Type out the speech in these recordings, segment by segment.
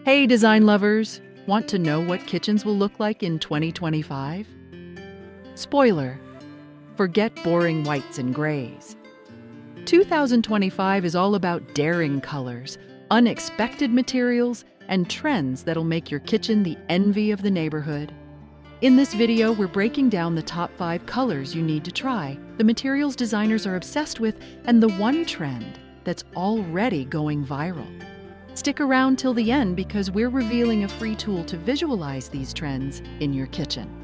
Hey, design lovers! Want to know what kitchens will look like in 2025? Spoiler: forget boring whites and grays. 2025 is all about daring colors, unexpected materials, and trends that'll make your kitchen the envy of the neighborhood. In this video, we're breaking down the top 5 colors you need to try, the materials designers are obsessed with, and the one trend that's already going viral. Stick around till the end because we're revealing a free tool to visualize these trends in your kitchen.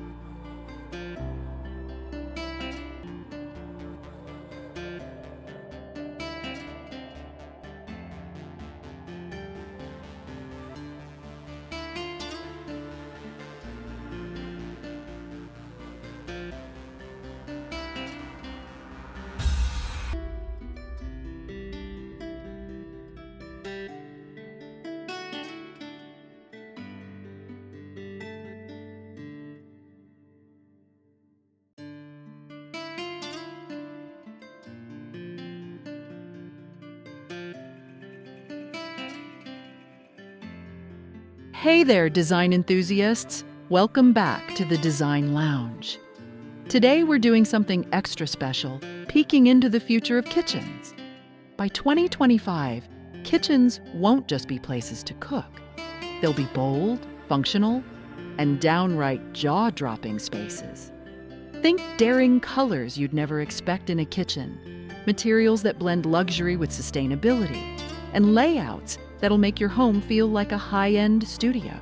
Hey there, design enthusiasts! Welcome back to the Design Lounge. Today we're doing something extra special, peeking into the future of kitchens. By 2025, kitchens won't just be places to cook. They'll be bold, functional, and downright jaw-dropping spaces. Think daring colors you'd never expect in a kitchen, materials that blend luxury with sustainability, and layouts that'll make your home feel like a high-end studio.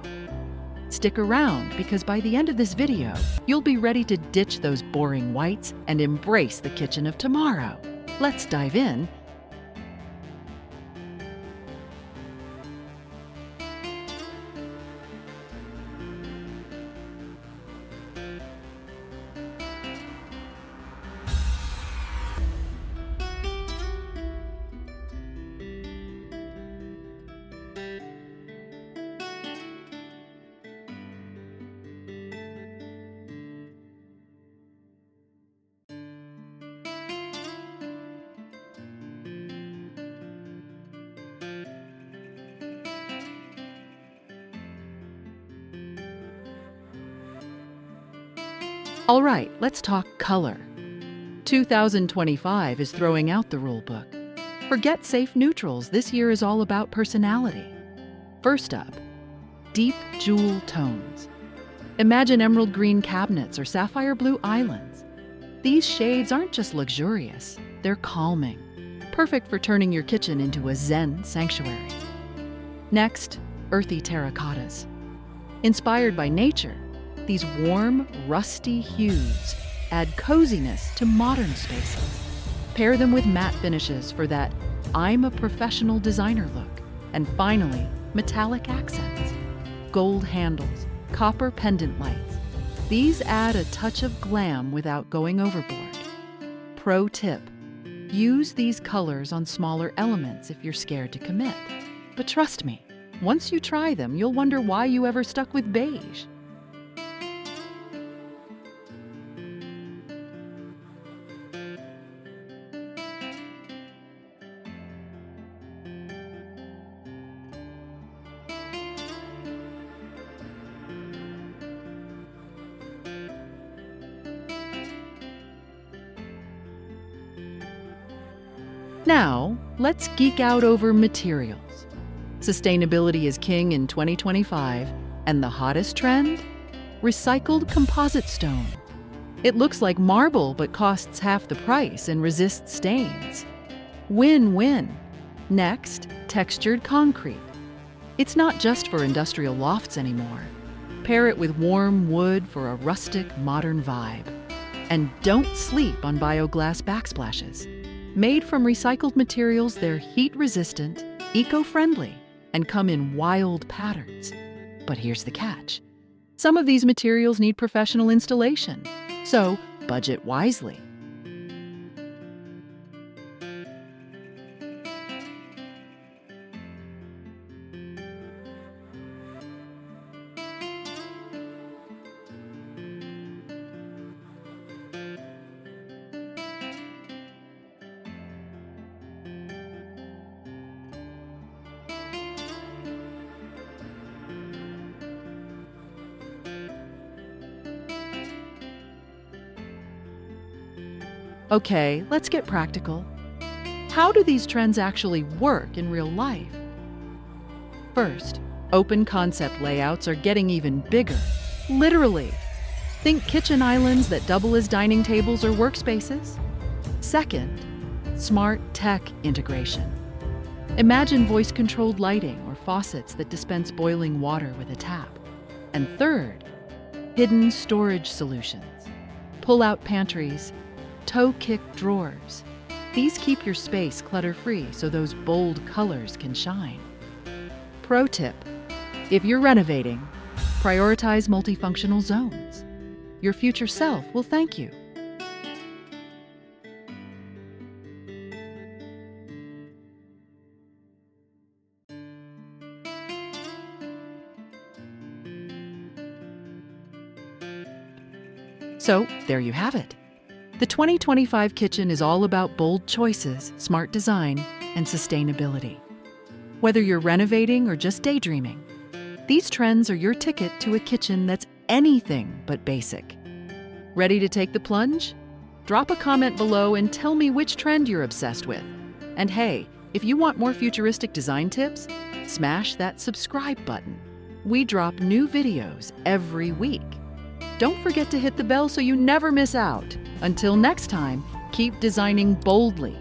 Stick around because by the end of this video, you'll be ready to ditch those boring whites and embrace the kitchen of tomorrow. Let's dive in. All right, let's talk color. 2025 is throwing out the rule book. Forget safe neutrals, this year is all about personality. First up, deep jewel tones. Imagine emerald green cabinets or sapphire blue islands. These shades aren't just luxurious, they're calming, perfect for turning your kitchen into a Zen sanctuary. Next, earthy terracottas. Inspired by nature, these warm, rusty hues add coziness to modern spaces. Pair them with matte finishes for that I'm a professional designer look. And finally, metallic accents. Gold handles, copper pendant lights. These add a touch of glam without going overboard. Pro tip: use these colors on smaller elements if you're scared to commit. But trust me, once you try them, you'll wonder why you ever stuck with beige. Now, let's geek out over materials. Sustainability is king in 2025, and the hottest trend? Recycled composite stone. It looks like marble but costs half the price and resists stains. Win-win. Next, textured concrete. It's not just for industrial lofts anymore. Pair it with warm wood for a rustic, modern vibe. And don't sleep on bioglass backsplashes. Made from recycled materials, they're heat-resistant, eco-friendly, and come in wild patterns. But here's the catch. Some of these materials need professional installation, so budget wisely. Okay, let's get practical. How do these trends actually work in real life? First, open concept layouts are getting even bigger. Literally. Think kitchen islands that double as dining tables or workspaces. Second, smart tech integration. Imagine voice-controlled lighting or faucets that dispense boiling water with a tap. And third, hidden storage solutions. Pull-out pantries, toe-kick drawers. These keep your space clutter-free so those bold colors can shine. Pro tip: if you're renovating, prioritize multifunctional zones. Your future self will thank you. So, there you have it. The 2025 kitchen is all about bold choices, smart design, and sustainability. Whether you're renovating or just daydreaming, these trends are your ticket to a kitchen that's anything but basic. Ready to take the plunge? Drop a comment below and tell me which trend you're obsessed with. And hey, if you want more futuristic design tips, smash that subscribe button. We drop new videos every week. Don't forget to hit the bell so you never miss out. Until next time, keep designing boldly